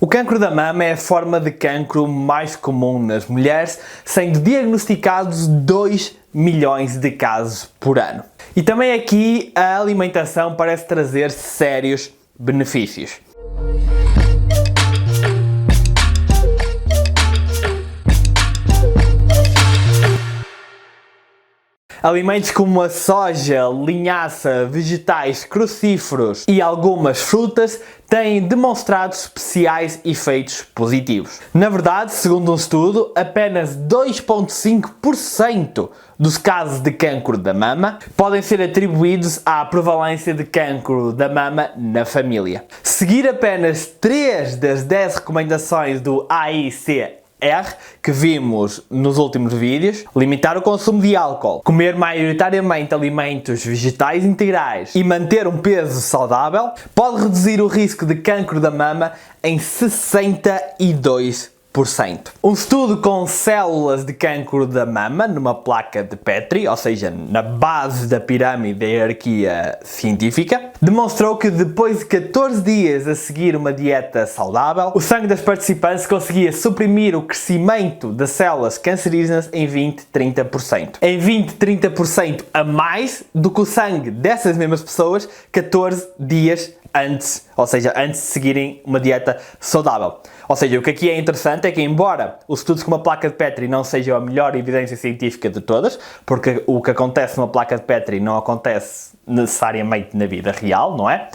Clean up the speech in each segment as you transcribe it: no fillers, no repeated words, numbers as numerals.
O cancro da mama é a forma de cancro mais comum nas mulheres, sendo diagnosticados 2 milhões de casos por ano. E também aqui a alimentação parece trazer sérios benefícios. Alimentos como a soja, linhaça, vegetais crucíferos e algumas frutas têm demonstrado especiais efeitos positivos. Na verdade, segundo um estudo, apenas 2,5% dos casos de cancro da mama podem ser atribuídos à prevalência de cancro da mama na família. Seguir apenas 3 das 10 recomendações do AICR que vimos nos últimos vídeos, limitar o consumo de álcool, comer maioritariamente alimentos vegetais integrais e manter um peso saudável, pode reduzir o risco de cancro da mama em 62%. Um estudo com células de cancro da mama numa placa de Petri, ou seja, na base da pirâmide da hierarquia científica, demonstrou que depois de 14 dias a seguir uma dieta saudável, o sangue das participantes conseguia suprimir o crescimento das células cancerígenas em 20-30%. Em 20-30% a mais do que o sangue dessas mesmas pessoas 14 dias antes, ou seja, antes de seguirem uma dieta saudável. Ou seja, o que aqui é interessante é que, embora os estudos com uma placa de Petri não sejam a melhor evidência científica de todas, porque o que acontece numa placa de Petri não acontece necessariamente na vida real, não é?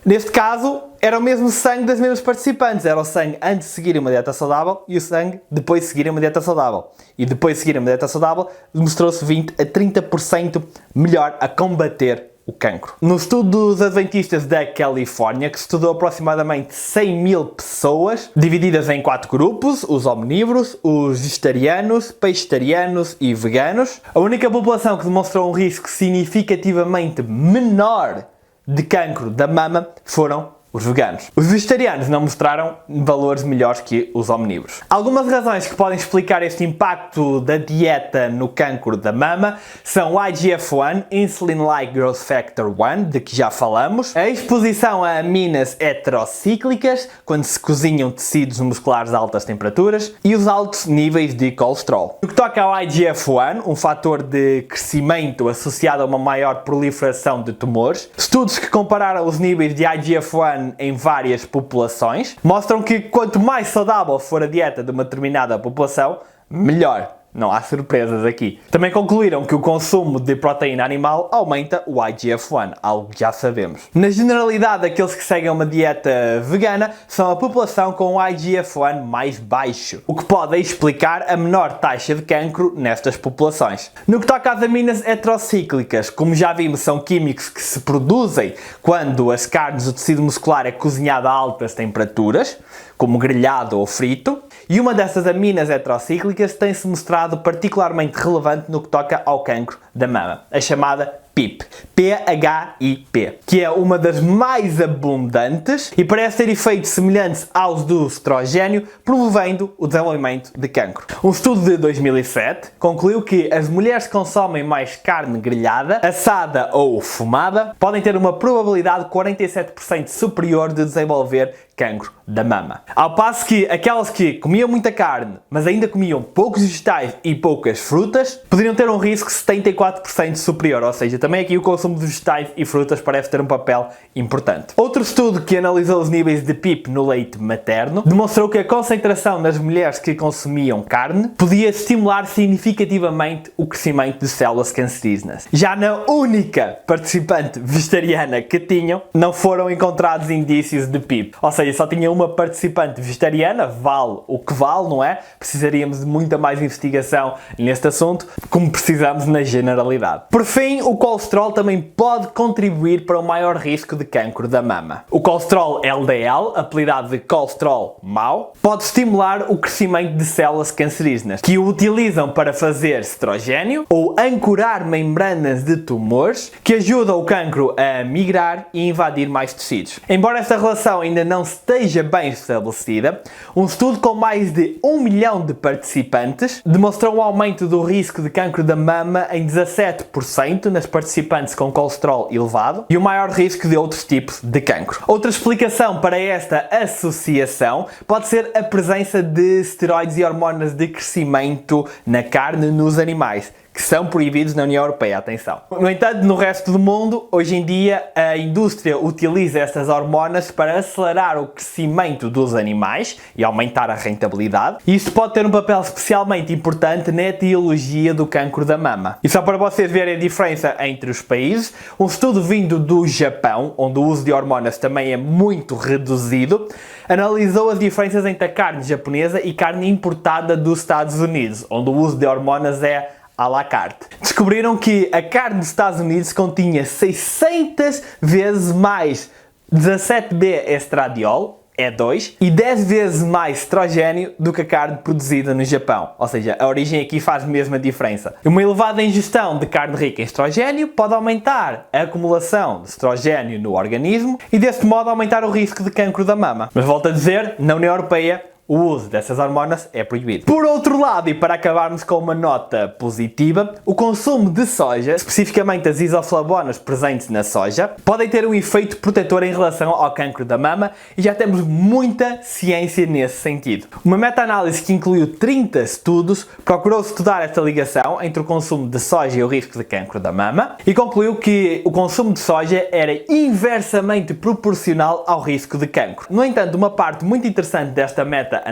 Neste caso, era o mesmo sangue das mesmas participantes. Era o sangue antes de seguirem uma dieta saudável e o sangue depois de seguirem uma dieta saudável. E depois de seguirem uma dieta saudável, demonstrou-se 20-30% melhor a combater o cancro. No estudo dos adventistas da Califórnia, que estudou aproximadamente 100 mil pessoas, divididas em 4 grupos, os omnívoros, os vegetarianos, pescetarianos e veganos, a única população que demonstrou um risco significativamente menor de cancro da mama foram os veganos. Os vegetarianos não mostraram valores melhores que os omnívoros. Algumas razões que podem explicar este impacto da dieta no cancro da mama são o IGF-1, Insulin-like Growth Factor 1, de que já falamos, a exposição a aminas heterocíclicas, quando se cozinham tecidos musculares a altas temperaturas, e os altos níveis de colesterol. No que toca ao IGF-1, um fator de crescimento associado a uma maior proliferação de tumores, estudos que compararam os níveis de IGF-1 em várias populações mostram que quanto mais saudável for a dieta de uma determinada população, melhor. Não há surpresas aqui. Também concluíram que o consumo de proteína animal aumenta o IGF-1, algo que já sabemos. Na generalidade, aqueles que seguem uma dieta vegana são a população com o IGF-1 mais baixo, o que pode explicar a menor taxa de cancro nestas populações. No que toca às aminas heterocíclicas, como já vimos, são químicos que se produzem quando as carnes do tecido muscular é cozinhado a altas temperaturas, como grelhado ou frito, e uma dessas aminas heterocíclicas tem-se mostrado particularmente relevante no que toca ao cancro da mama, a chamada PIP, PHIP, que é uma das mais abundantes e parece ter efeitos semelhantes aos do estrogênio, promovendo o desenvolvimento de cancro. Um estudo de 2007 concluiu que as mulheres que consomem mais carne grelhada, assada ou fumada podem ter uma probabilidade 47% superior de desenvolver cancro da mama. Ao passo que aquelas que comiam muita carne, mas ainda comiam poucos vegetais e poucas frutas, poderiam ter um risco 74% superior, ou seja, também aqui o consumo de vegetais e frutas parece ter um papel importante. Outro estudo que analisou os níveis de PIP no leite materno demonstrou que a concentração nas mulheres que consumiam carne podia estimular significativamente o crescimento de células cancerígenas. Já na única participante vegetariana que tinham, não foram encontrados indícios de PIP, ou seja, só tinha uma participante vegetariana, vale o que vale, não é? Precisaríamos de muita mais investigação neste assunto, como precisamos na generalidade. Por fim, o colesterol também pode contribuir para o maior risco de cancro da mama. O colesterol LDL, apelidado de colesterol mau, pode estimular o crescimento de células cancerígenas, que o utilizam para fazer estrogênio ou ancorar membranas de tumores, que ajudam o cancro a migrar e invadir mais tecidos. Embora esta relação ainda não esteja bem estabelecida, um estudo com mais de 1 milhão de participantes demonstrou um aumento do risco de cancro da mama em 17% nas participantes com colesterol elevado e o maior risco de outros tipos de cancro. Outra explicação para esta associação pode ser a presença de esteroides e hormonas de crescimento na carne nos animais, que são proibidos na União Europeia, atenção. No entanto, no resto do mundo, hoje em dia, a indústria utiliza estas hormonas para acelerar o crescimento dos animais e aumentar a rentabilidade. E isto pode ter um papel especialmente importante na etiologia do cancro da mama. E só para vocês verem a diferença entre os países, um estudo vindo do Japão, onde o uso de hormonas também é muito reduzido, analisou as diferenças entre a carne japonesa e carne importada dos Estados Unidos, onde o uso de hormonas é à la carte. Descobriram que a carne dos Estados Unidos continha 600 vezes mais 17B-estradiol, E2, e 10 vezes mais estrogênio do que a carne produzida no Japão. Ou seja, a origem aqui faz mesmo a diferença. Uma elevada ingestão de carne rica em estrogênio pode aumentar a acumulação de estrogênio no organismo e deste modo aumentar o risco de cancro da mama. Mas volto a dizer, na União Europeia o uso dessas hormonas é proibido. Por outro lado, e para acabarmos com uma nota positiva, o consumo de soja, especificamente as isoflavonas presentes na soja, podem ter um efeito protetor em relação ao cancro da mama e já temos muita ciência nesse sentido. Uma meta-análise que incluiu 30 estudos procurou estudar esta ligação entre o consumo de soja e o risco de cancro da mama e concluiu que o consumo de soja era inversamente proporcional ao risco de cancro. No entanto, uma parte muito interessante desta meta-análise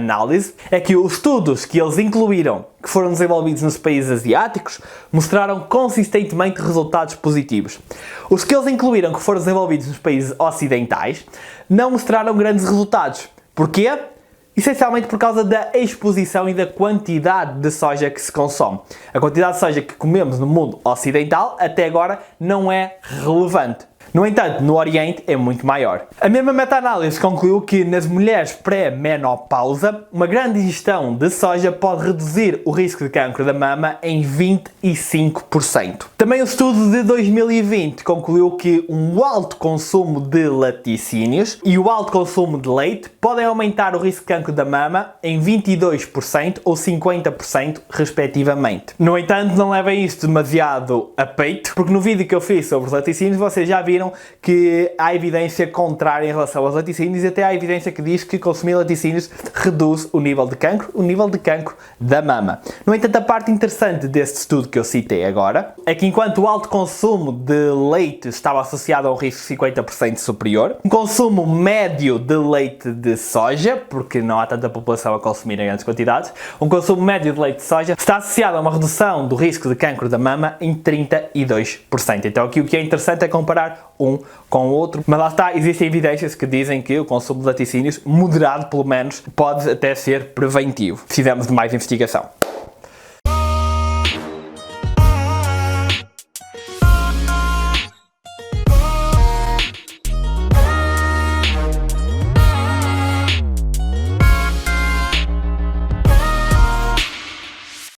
é que os estudos que eles incluíram, que foram desenvolvidos nos países asiáticos, mostraram consistentemente resultados positivos. Os que eles incluíram, que foram desenvolvidos nos países ocidentais, não mostraram grandes resultados. Porquê? Essencialmente por causa da exposição e da quantidade de soja que se consome. A quantidade de soja que comemos no mundo ocidental até agora não é relevante. No entanto, no Oriente é muito maior. A mesma meta-análise concluiu que nas mulheres pré-menopausa, uma grande ingestão de soja pode reduzir o risco de cancro da mama em 25%. Também o estudo de 2020 concluiu que um alto consumo de laticínios e o alto consumo de leite podem aumentar o risco de cancro da mama em 22% ou 50% respectivamente. No entanto, não levem isto demasiado a peito, porque no vídeo que eu fiz sobre os laticínios vocês já viram que há evidência contrária em relação aos laticínios e até há evidência que diz que consumir laticínios reduz o nível de cancro da mama. No entanto, a parte interessante deste estudo que eu citei agora é que enquanto o alto consumo de leite estava associado a um risco de 50% superior, um consumo médio de leite de soja, porque não há tanta população a consumir em grandes quantidades, um consumo médio de leite de soja está associado a uma redução do risco de cancro da mama em 32%. Então aqui o que é interessante é comparar um com o outro, mas lá está, existem evidências que dizem que o consumo de laticínios, moderado pelo menos, pode até ser preventivo. Precisamos de mais investigação.